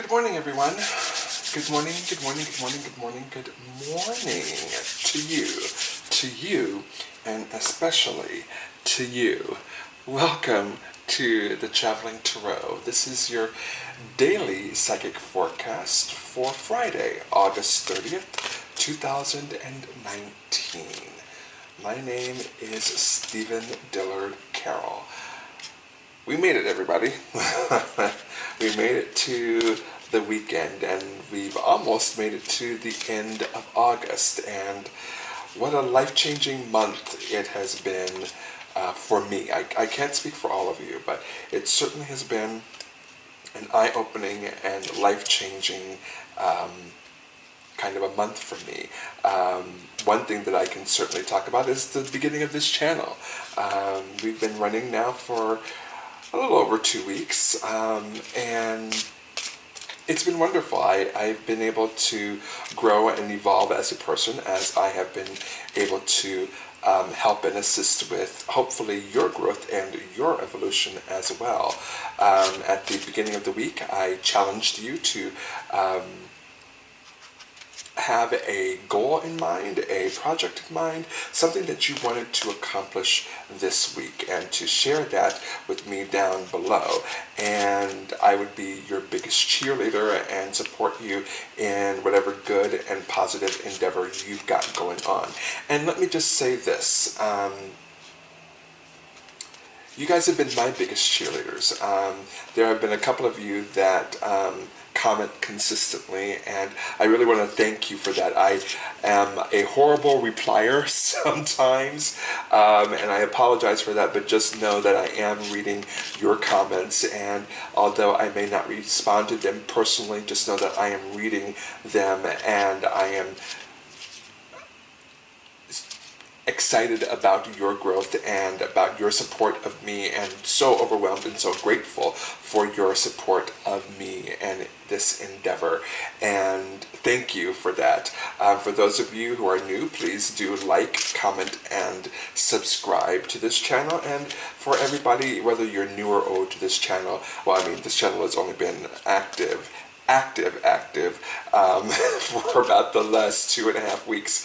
Good morning, everyone. Good morning, good morning, good morning, good morning, good morning to you, and especially to you. Welcome to the Traveling Tarot. This is your daily psychic forecast for Friday, August 30th, 2019. My name is Stephen Dillard Carroll. We made it, everybody. We made it to the weekend, and we've almost made it to the end of August. And what a life-changing month it has been for me. I can't speak for all of you, but it certainly has been an eye-opening and life-changing kind of a month for me. One thing that I can certainly talk about is the beginning of this channel. We've been running now for a little over 2 weeks, and it's been wonderful. I've been able to grow and evolve as a person, as I have been able to help and assist with, hopefully, your growth and your evolution as well. At the beginning of the week, I challenged you to have a goal in mind, a project in mind, something that you wanted to accomplish this week, and to share that with me down below. And I would be your biggest cheerleader and support you in whatever good and positive endeavor you've got going on. And let me just say this. You guys have been my biggest cheerleaders. There have been a couple of you that comment consistently, and I really want to thank you for that. I am a horrible replier sometimes, and I apologize for that, but just know that I am reading your comments, and although I may not respond to them personally, just know that I am reading them, and I am excited about your growth and about your support of me, and so overwhelmed and so grateful for your support of me and this endeavor, and thank you for that. For those of you who are new, please do like, comment, and subscribe to this channel. And for everybody, whether you're new or old to this channel, well, I mean, this channel has only been active for about the last 2.5 weeks.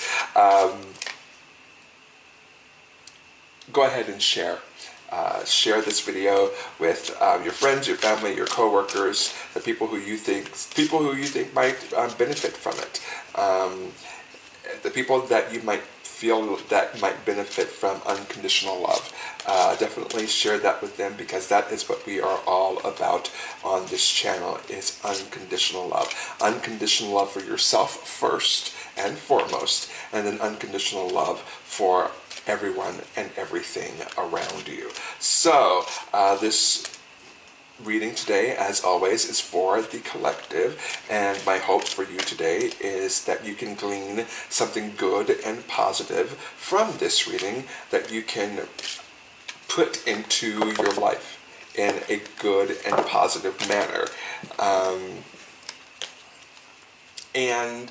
Go ahead and share. Share this video with your friends, your family, your coworkers, the people who you think might benefit from it. The people that you might feel that might benefit from unconditional love. Definitely share that with them, because that is what we are all about on this channel, is unconditional love. Unconditional love for yourself first and foremost, and then unconditional love for everyone and everything around you. So, this reading today, as always, is for the collective, and my hope for you today is that you can glean something good and positive from this reading that you can put into your life in a good and positive manner. And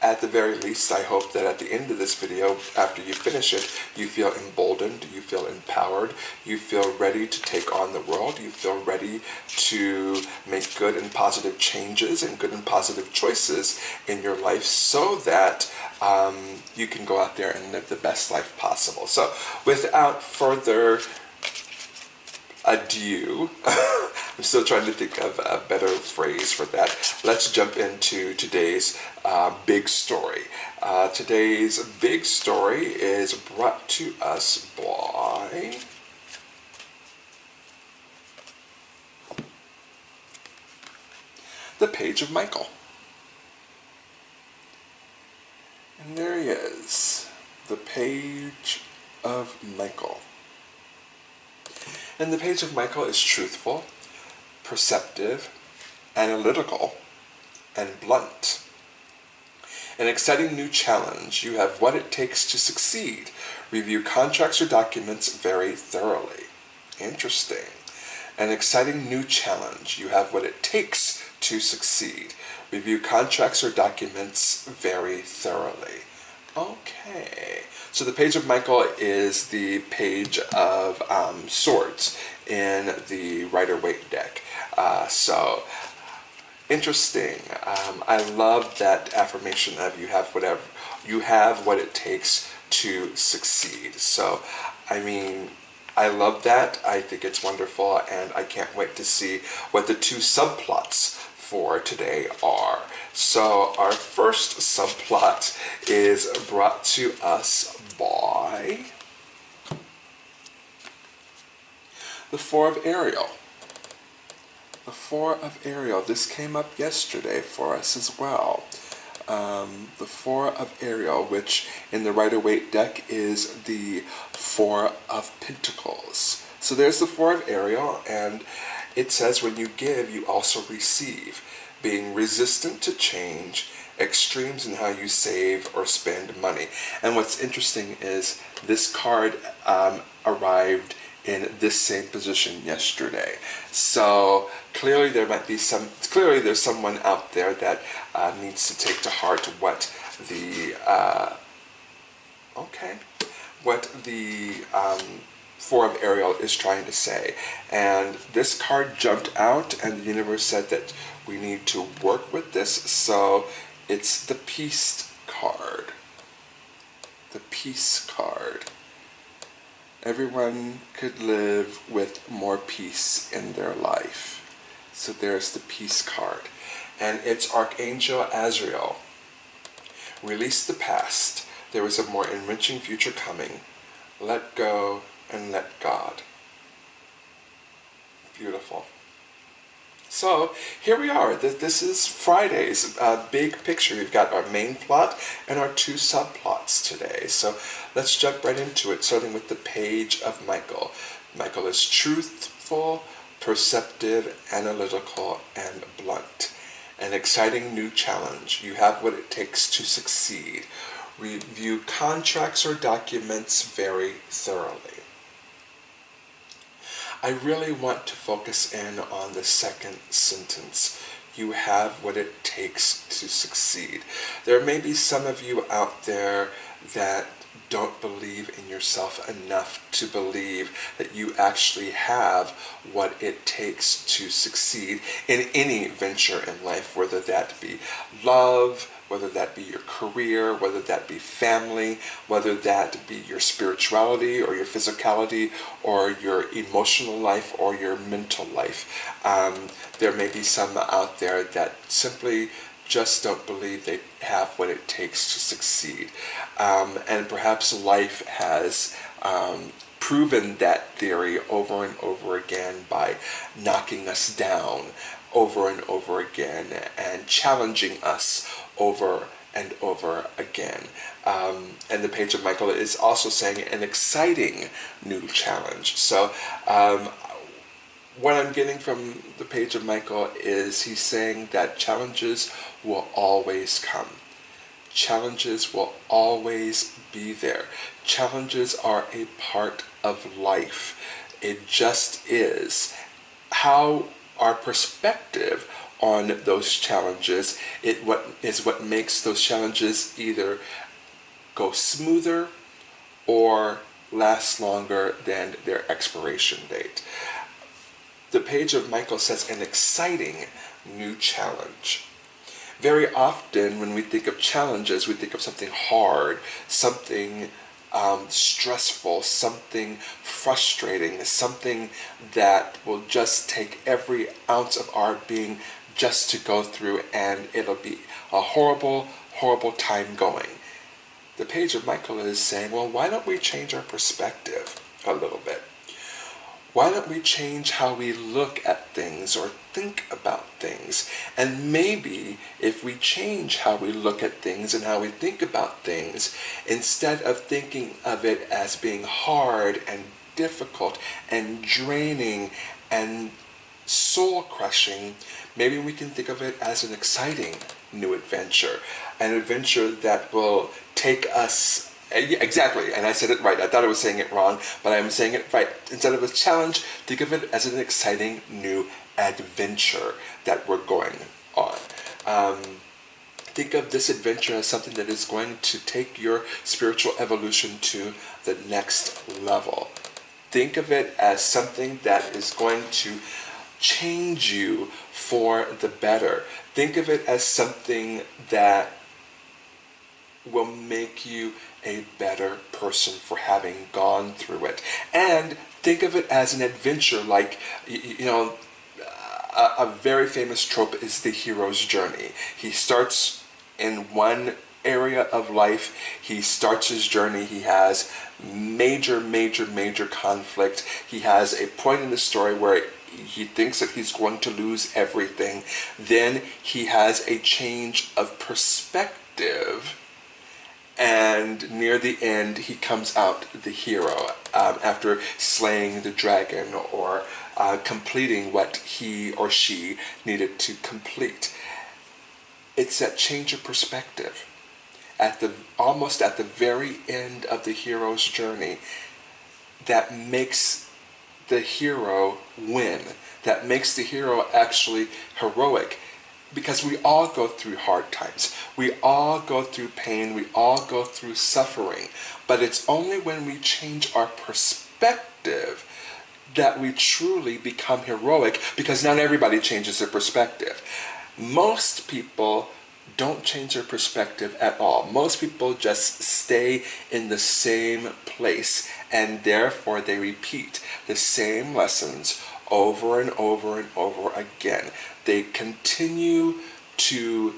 at the very least, I hope that at the end of this video, after you finish it, you feel emboldened, you feel empowered, you feel ready to take on the world, you feel ready to make good and positive changes and good and positive choices in your life, so that you can go out there and live the best life possible. So, without further ado, I'm still trying to think of a better phrase for that. Let's jump into today's big story. Today's big story is brought to us by the Page of Michael. And there he is, the Page of Michael. And the Page of Michael is truthful, perceptive, analytical, and blunt. An exciting new challenge. You have what it takes to succeed. Review contracts or documents very thoroughly. Interesting. An exciting new challenge. You have what it takes to succeed. Review contracts or documents very thoroughly. Okay. So the Page of Michael is the Page of Swords in the Rider-Waite deck. So Interesting. I love that affirmation of you have what it takes to succeed. So, I mean, I love that. I think it's wonderful, and I can't wait to see what the two subplots for today are. So, our first subplot is brought to us by the Four of Ariel. The Four of Ariel. This came up yesterday for us as well. The Four of Ariel, which in the Rider-Waite deck is the Four of Pentacles. So there's the Four of Ariel, and it says when you give, you also receive. Being resistant to change, extremes in how you save or spend money. And what's interesting is this card arrived in this same position yesterday. So clearly there's someone out there that needs to take to heart what the Four of Ariel is trying to say. And this card jumped out, and the universe said that we need to work with this. So it's the Peace card. The Peace card. Everyone could live with more peace in their life. So there's the Peace card. And it's Archangel Azrael. Release the past. There is a more enriching future coming. Let go and let God. Beautiful. So here we are. This is Friday's big picture. We've got our main plot and our two subplots today. So let's jump right into it, starting with the Page of Michael. Michael is truthful, perceptive, analytical, and blunt. An exciting new challenge. You have what it takes to succeed. Review contracts or documents very thoroughly. I really want to focus in on the second sentence. You have what it takes to succeed. There may be some of you out there that don't believe in yourself enough to believe that you actually have what it takes to succeed in any venture in life, whether that be love, whether that be your career, whether that be family, whether that be your spirituality or your physicality or your emotional life or your mental life. There may be some out there that simply just don't believe they have what it takes to succeed. And perhaps life has proven that theory over and over again by knocking us down over and over again and challenging us over and over again. And the Page of Michael is also saying an exciting new challenge. So what I'm getting from the Page of Michael is he's saying that challenges will always come. Challenges will always be there. Challenges are a part of life. It just is. How our perspective on those challenges is what makes those challenges either go smoother or last longer than their expiration date. The Page of Michael says an exciting new challenge. Very often when we think of challenges, we think of something hard, something stressful, something frustrating, something that will just take every ounce of our being just to go through, and it'll be a horrible, horrible time going. The Page of Michael is saying, well, why don't we change our perspective a little bit? Why don't we change how we look at things or think about things? And maybe if we change how we look at things and how we think about things, instead of thinking of it as being hard and difficult and draining and soul-crushing, maybe we can think of it as an exciting new adventure. An adventure that will take us. Exactly, and I said it right. I thought I was saying it wrong, but I'm saying it right. Instead of a challenge, think of it as an exciting new adventure that we're going on. Think of this adventure as something that is going to take your spiritual evolution to the next level. Think of it as something that is going to change you for the better. Think of it as something that will make you a better person for having gone through it. And think of it as an adventure, like, a very famous trope is the hero's journey. He starts in one area of life, he starts his journey, he has major conflict, he has a point in the story where he thinks that he's going to lose everything, then he has a change of perspective, and near the end he comes out the hero after slaying the dragon or completing what he or she needed to complete. It's that change of perspective almost at the very end of the hero's journey that makes the hero win, that makes the hero actually heroic. Because we all go through hard times. We all go through pain. We all go through suffering. But it's only when we change our perspective that we truly become heroic, because not everybody changes their perspective. Most people don't change their perspective at all. Most people just stay in the same place, and therefore they repeat the same lessons over and over and over again. They continue to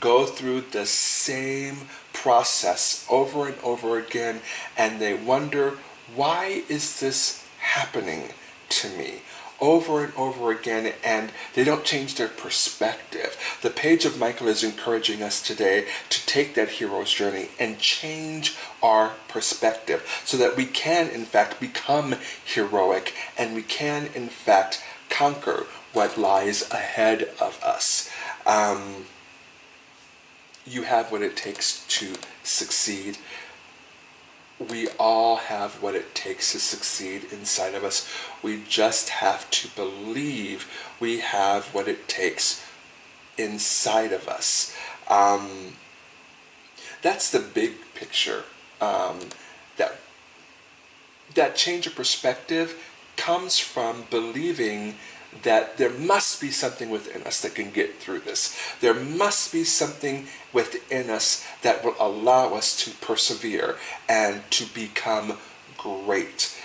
go through the same process over and over again, and they wonder, why is this happening to me? Over and over again, and they don't change their perspective. The Page of Michael is encouraging us today to take that hero's journey and change our perspective so that we can in fact become heroic, and we can in fact conquer what lies ahead of us. You have what it takes to succeed. We all have what it takes to succeed inside of us. We just have to believe we have what it takes inside of us. That's the big picture. That change of perspective comes from believing that there must be something within us that can get through this. There must be something within us that will allow us to persevere and to become great.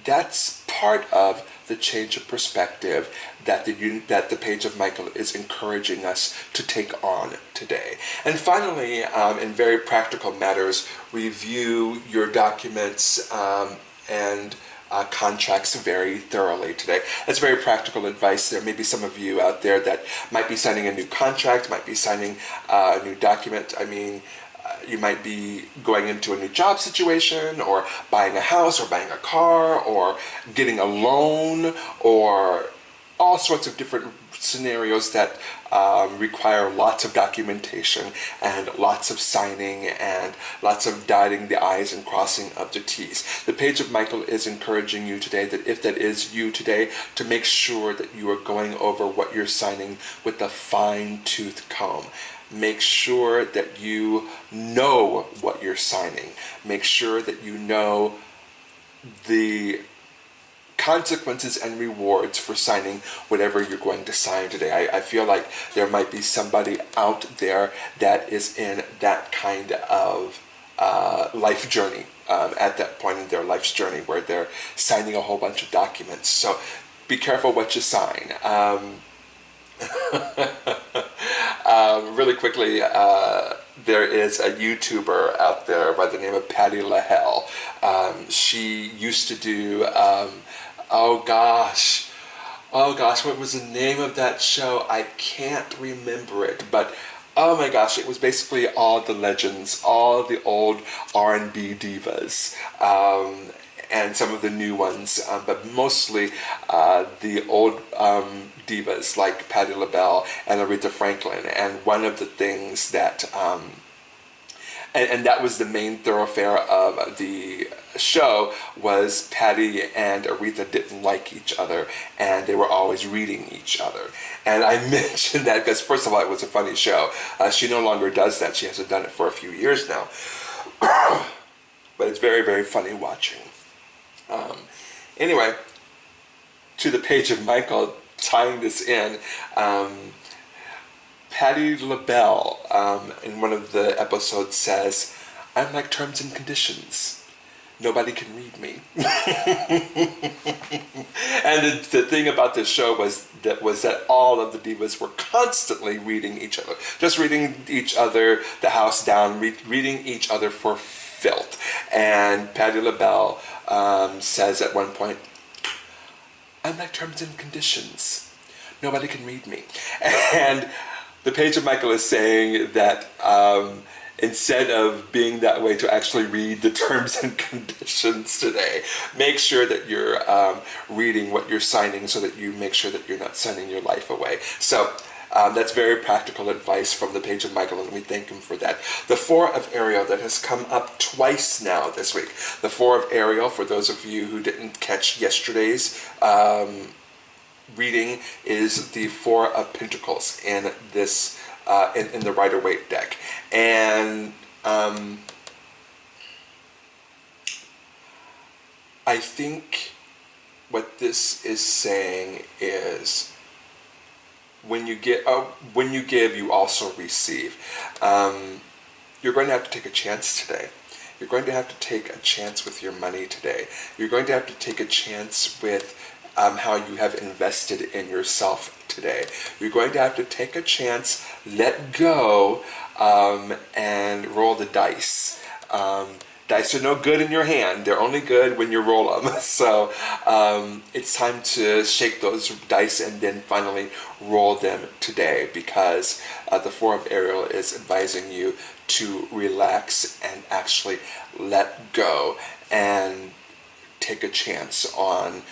That's part of the change of perspective that the Page of Michael is encouraging us to take on today. And finally, in very practical matters, review your documents and contracts very thoroughly today. That's very practical advice. There may be some of you out there that might be signing a new contract, might be signing a new document. I mean, you might be going into a new job situation, or buying a house, or buying a car, or getting a loan, or all sorts of different scenarios that require lots of documentation and lots of signing and lots of dotting the I's and crossing of the T's. The Page of Michael is encouraging you today that if that is you today, to make sure that you are going over what you're signing with a fine-tooth comb. Make sure that you know what you're signing. Make sure that you know the consequences and rewards for signing whatever you're going to sign today. I feel like there might be somebody out there that is in that kind of life journey, at that point in their life's journey where they're signing a whole bunch of documents. So be careful what you sign. Really quickly, there is a YouTuber out there by the name of Patty LaHelle. She used to do, oh gosh, what was the name of that show? I can't remember it, but oh my gosh, it was basically all the legends, all the old R&B divas, and some of the new ones, but mostly the old divas like Patti LaBelle and Aretha Franklin. And one of the things that, and that was the main thoroughfare of the show, was Patti and Aretha didn't like each other, and they were always reading each other. And I mentioned that because, first of all, it was a funny show. She no longer does that. She hasn't done it for a few years now. But it's very, very funny watching. Anyway, to the Page of Michael tying this in, Patti LaBelle in one of the episodes says, "I'm like terms and conditions. Nobody can read me." And the thing about this show was that all of the divas were constantly reading each other, just reading each other the house down, reading each other for filth. And Patti LaBelle says at one point, "I'm like terms and conditions. Nobody can read me." And the Page of Michael is saying that instead of being that way, to actually read the terms and conditions today. Make sure that you're reading what you're signing so that you make sure that you're not signing your life away. So that's very practical advice from the Page of Michael, and we thank him for that. The Four of Ariel, that has come up twice now this week. The Four of Ariel, for those of you who didn't catch yesterday's reading, is the Four of Pentacles in this in the Rider-Waite deck. And I think what this is saying is, when you give, you also receive. You're going to have to take a chance today. You're going to have to take a chance with your money today. You're going to have to take a chance with how you have invested in yourself today. You're going to have to take a chance, let go, and roll the dice. Dice are no good in your hand. They're only good when you roll them. So it's time to shake those dice and then finally roll them today, because the Four of Ariel is advising you to relax and actually let go and take a chance on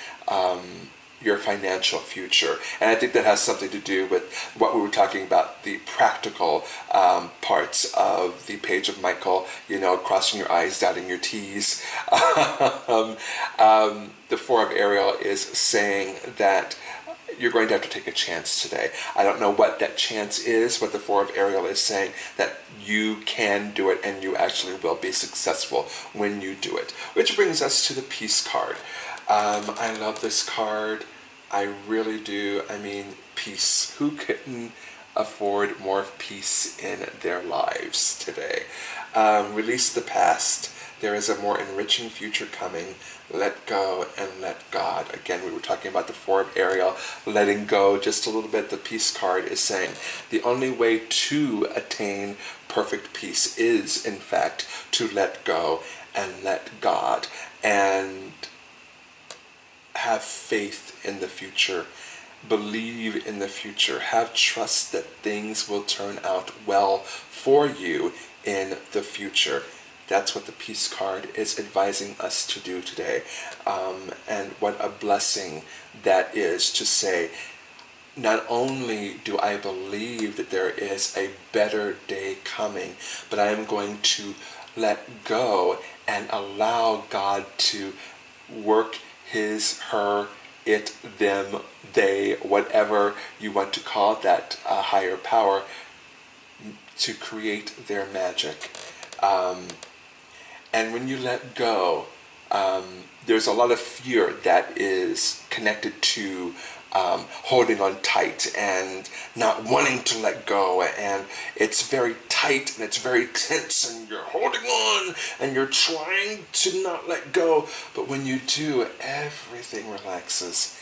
your financial future. And I think that has something to do with what we were talking about, the practical parts of the Page of Michael, crossing your I's, dotting your T's. The Four of Ariel is saying that you're going to have to take a chance today. I don't know what that chance is, but the Four of Ariel is saying that you can do it and you actually will be successful when you do it. Which brings us to the Peace card. I love this card. I really do. I mean, peace. Who couldn't afford more peace in their lives today? Release the past. There is a more enriching future coming. Let go and let God. Again, we were talking about the Four of Ariel, letting go just a little bit. The Peace card is saying the only way to attain perfect peace is, in fact, to let go and let God, and have faith in the future. Believe in the future. Have trust that things will turn out well for you in the future. That's what the Peace card is advising us to do today. And what a blessing that is, to say, not only do I believe that there is a better day coming, but I am going to let go and allow God to work his, her, it, them, they, whatever you want to call that higher power, to create their magic. And when you let go, there's a lot of fear that is connected to holding on tight and not wanting to let go, and it's very tight and it's very tense and you're holding on and you're trying to not let go, but when you do, everything relaxes.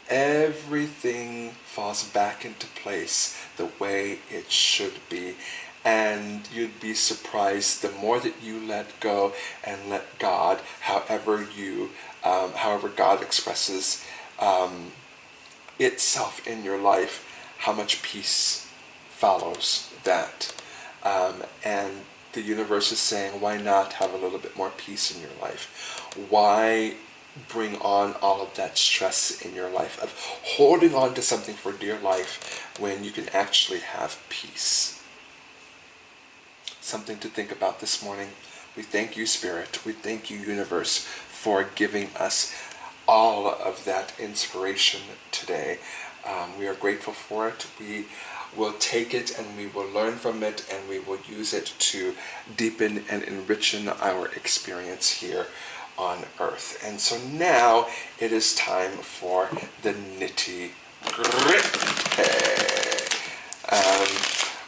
Everything falls back into place the way it should be. And you'd be surprised, the more that you let go and let God, however God expresses itself in your life, how much peace follows that. And the universe is saying, why not have a little bit more peace in your life? Why bring on all of that stress in your life of holding on to something for dear life when you can actually have peace? Something to think about this morning. We thank you, Spirit. We thank you, Universe, for giving us all of that inspiration today. We are grateful for it. We will take it and we will learn from it, and we will use it to deepen and enrich our experience here on Earth. And so now it is time for the nitty Grippe.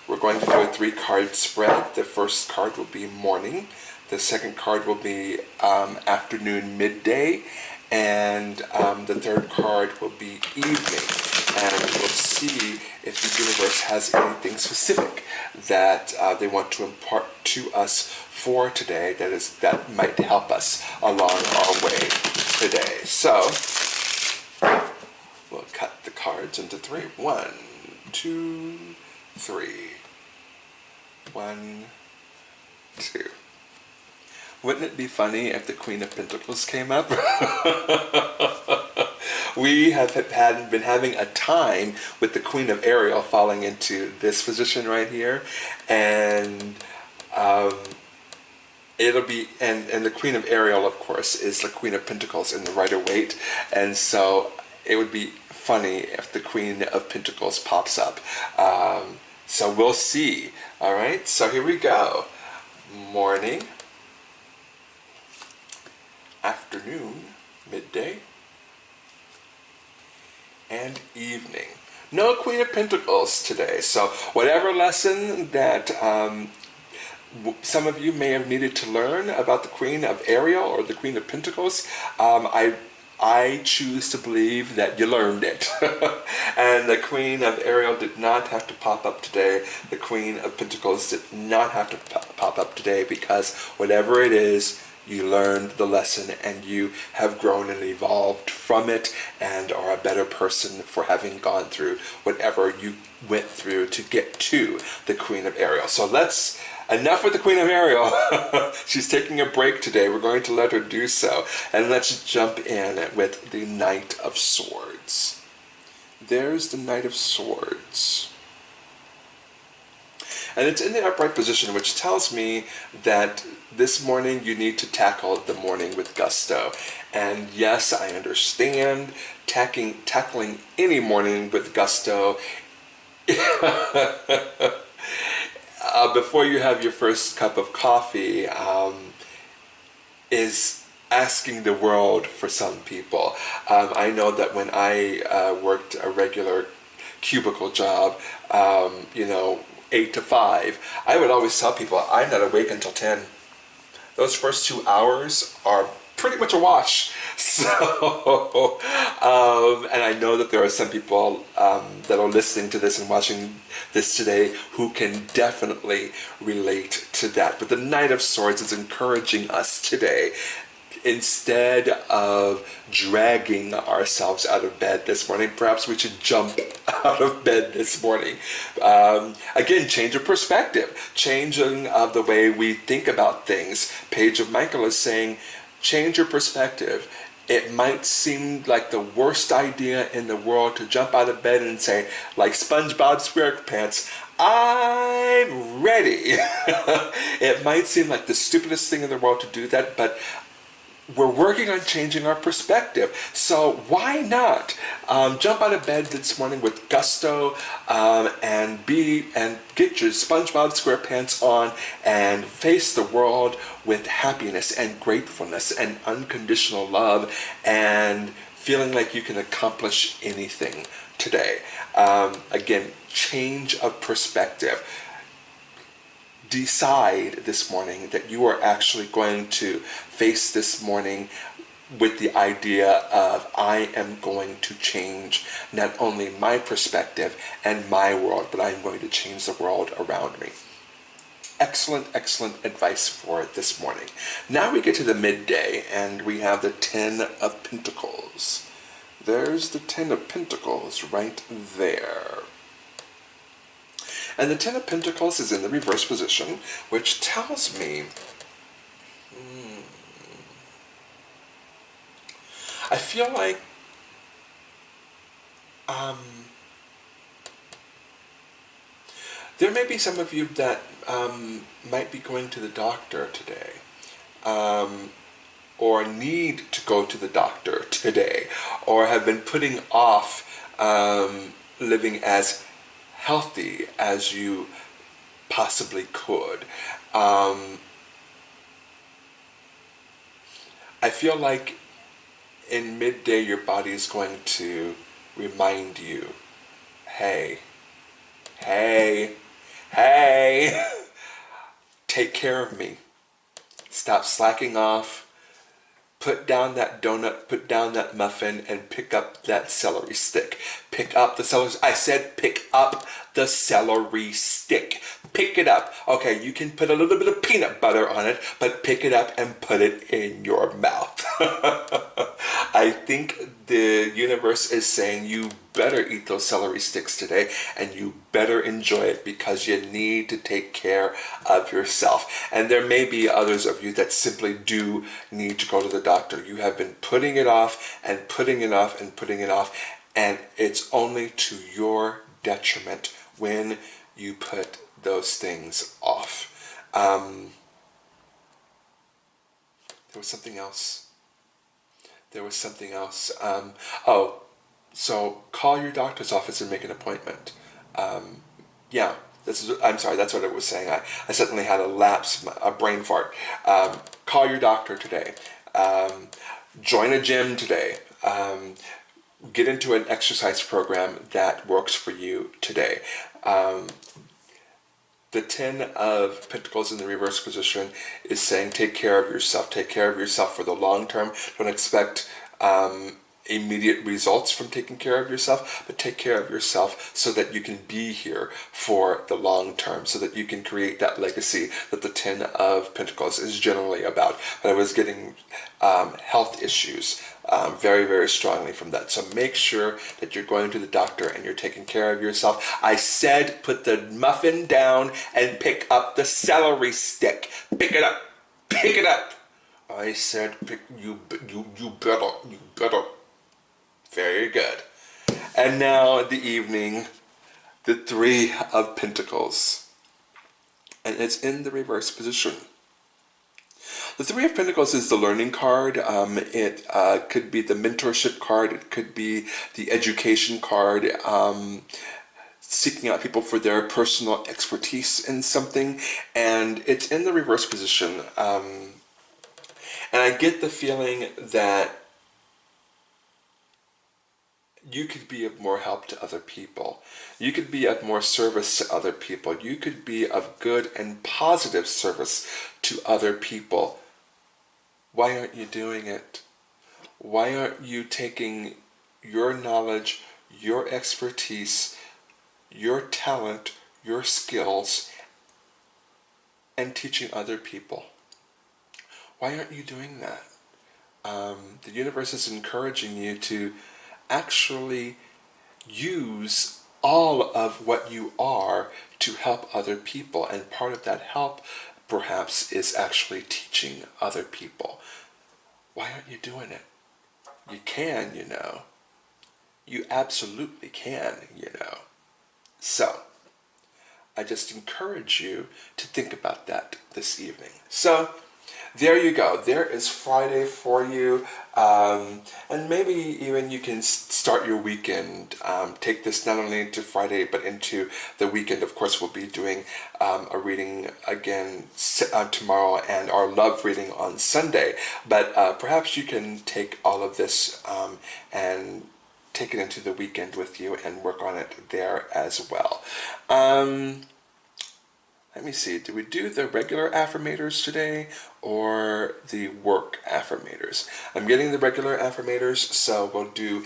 We're going to do a 3-card spread. The first card will be morning. The second card will be afternoon, midday. And the third card will be evening. And we'll see if the universe has anything specific that they want to impart to us for today that might help us along our way today. So we'll cut the cards into 3. 1, 2, 3. 1, 2. Wouldn't it be funny if the Queen of Pentacles came up? We have been having a time with the Queen of Ariel falling into this position right here, and it'll be and the Queen of Ariel, of course, is the Queen of Pentacles in the Rider-Waite, and so it would be funny if the Queen of Pentacles pops up. So we'll see. All right. So here we go. Morning, afternoon, midday, and evening. No Queen of Pentacles today. So whatever lesson that some of you may have needed to learn about the Queen of Ariel or the Queen of Pentacles, I choose to believe that you learned it. And the Queen of Ariel did not have to pop up today. The Queen of Pentacles did not have to pop up today, because whatever it is, you learned the lesson and you have grown and evolved from it and are a better person for having gone through whatever you went through to get to the Queen of Ariel. So enough with the Queen of Ariel. She's taking a break today. We're going to let her do so. And let's jump in with the Knight of Swords. There's the Knight of Swords. And it's in the upright position, which tells me that this morning you need to tackle the morning with gusto. And yes, I understand tackling any morning with gusto before you have your first cup of coffee is asking the world for some people. I know that when I worked a regular cubicle job, 8 to 5, I would always tell people I'm not awake until 10. Those first 2 hours are pretty much a wash. So, and I know that there are some people that are listening to this and watching this today who can definitely relate to that. But the Knight of Swords is encouraging us today, instead of dragging ourselves out of bed this morning, perhaps we should jump out of bed this morning. Again, change of perspective, changing of the way we think about things. Page of Michael is saying, change your perspective. It might seem like the worst idea in the world to jump out of bed and say, like SpongeBob SquarePants, I'm ready. It might seem like the stupidest thing in the world to do that, but we're working on changing our perspective. So why not jump out of bed this morning with gusto and get your SpongeBob SquarePants on and face the world with happiness and gratefulness and unconditional love and feeling like you can accomplish anything today. Again, change of perspective. Decide this morning that you are actually going to face this morning with the idea of, I am going to change not only my perspective and my world, but I'm going to change the world around me. Excellent, excellent advice for this morning. Now we get to the midday and we have the 10 of Pentacles. There's the 10 of Pentacles right there. And the 10 of Pentacles is in the reverse position, which tells me I feel like there may be some of you that might be going to the doctor today, or need to go to the doctor today, or have been putting off living as healthy as you possibly could. I feel like in midday your body is going to remind you, hey, hey, hey, take care of me. Stop slacking off. Put down that donut, put down that muffin, and pick up that celery stick. Pick up the celery. I said pick up the celery stick. Pick it up. Okay, you can put a little bit of peanut butter on it, but pick it up and put it in your mouth. I think the universe is saying you better eat those celery sticks today, and you better enjoy it because you need to take care of yourself. And there may be others of you that simply do need to go to the doctor. You have been putting it off and putting it off and putting it off, and it's only to your detriment when you put those things off. There was something else. So call your doctor's office and make an appointment. Yeah, I'm sorry, that's what it was saying. I suddenly had a lapse, a brain fart. Call your doctor today. Join a gym today. Get into an exercise program that works for you today. The Ten of Pentacles in the reverse position is saying take care of yourself. Take care of yourself for the long term. Don't expect immediate results from taking care of yourself, but take care of yourself so that you can be here for the long term, so that you can create that legacy that the Ten of Pentacles is generally about. But I was getting health issues very, very strongly from that. So make sure that you're going to the doctor and you're taking care of yourself. I said put the muffin down and pick up the celery stick. Pick it up. Pick it up. I said you better. Very good. And now the evening, the Three of Pentacles. And it's in the reverse position. The Three of Pentacles is the learning card. It could be the mentorship card. It could be the education card. Seeking out people for their personal expertise in something. And it's in the reverse position. And I get the feeling that you could be of more help to other people. You could be of more service to other people. You could be of good and positive service to other people. Why aren't you doing it? Why aren't you taking your knowledge, your expertise, your talent, your skills, and teaching other people? Why aren't you doing that? The universe is encouraging you to actually use all of what you are to help other people, and part of that help perhaps is actually teaching other people. Why aren't you doing it? You can, you know. You absolutely can, you know. So I just encourage you to think about that this evening. So there you go. There is Friday for you. And maybe even you can start your weekend. Take this not only into Friday, but into the weekend. Of course, we'll be doing a reading again tomorrow and our love reading on Sunday. But perhaps you can take all of this and take it into the weekend with you and work on it there as well. Let me see, did we do the regular affirmators today or the work affirmators? I'm getting the regular affirmators, so we'll do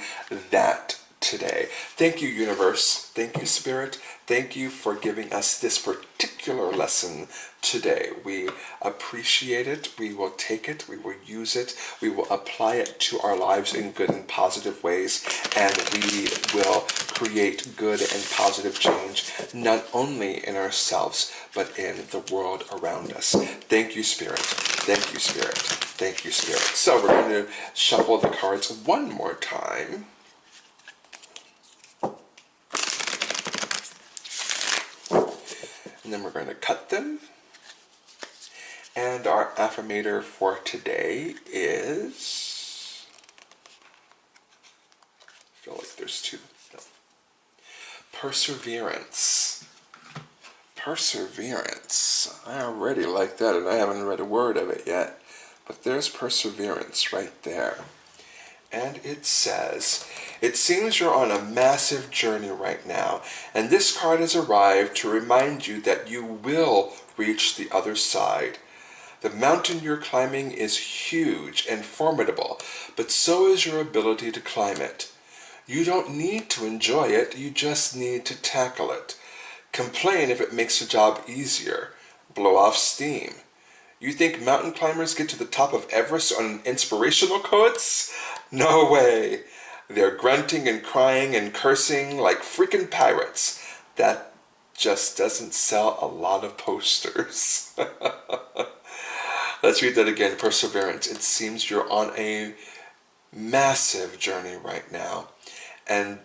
that today. Thank you, universe. Thank you, spirit. Thank you for giving us this particular lesson today. We appreciate it. We will take it. We will use it. We will apply it to our lives in good and positive ways. And we will create good and positive change, not only in ourselves, but in the world around us. Thank you, Spirit. Thank you, Spirit. Thank you, Spirit. So we're going to shuffle the cards one more time. And then we're going to cut them. And our affirmator for today is... I feel like there's two. No. Perseverance. Perseverance. I already like that, and I haven't read a word of it yet. But there's perseverance right there. And it says, It seems you're on a massive journey right now, and this card has arrived to remind you that you will reach the other side. The mountain you're climbing is huge and formidable, but so is your ability to climb it. You don't need to enjoy it, you just need to tackle it. Complain if it makes the job easier. Blow off steam. You think mountain climbers get to the top of Everest on inspirational quotes? No way. They're grunting and crying and cursing like freaking pirates. That just doesn't sell a lot of posters. Let's read that again. Perseverance. It seems you're on a massive journey right now. And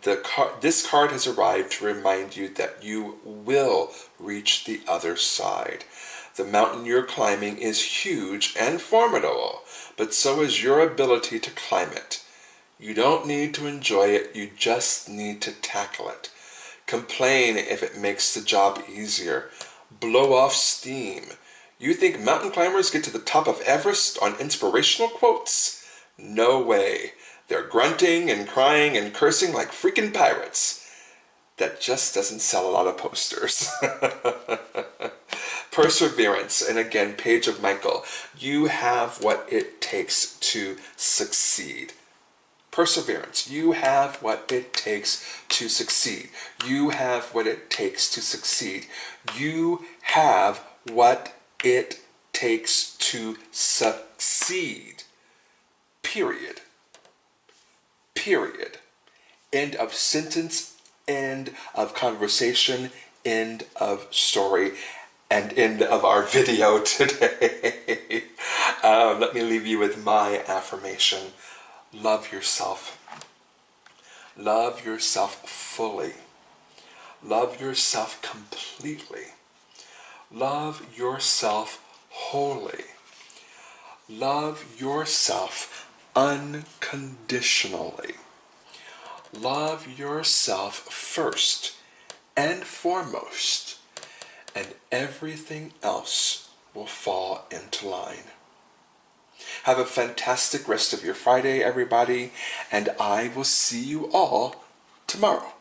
this card has arrived to remind you that you will reach the other side. The mountain you're climbing is huge and formidable, but so is your ability to climb it. You don't need to enjoy it, you just need to tackle it. Complain if it makes the job easier. Blow off steam. You think mountain climbers get to the top of Everest on inspirational quotes? No way. They're grunting and crying and cursing like freaking pirates. That just doesn't sell a lot of posters. Perseverance, and again, Page of Michael. You have what it takes to succeed. Perseverance. You have what it takes to succeed. You have what it takes to succeed. You have what it takes to succeed. Period. Period. End of sentence, end of conversation, end of story, and end of our video today. Let me leave you with my affirmation. Love yourself. Love yourself fully. Love yourself completely. Love yourself wholly. Love yourself unconditionally. Love yourself first and foremost, and everything else will fall into line. Have a fantastic rest of your Friday, everybody, and I will see you all tomorrow.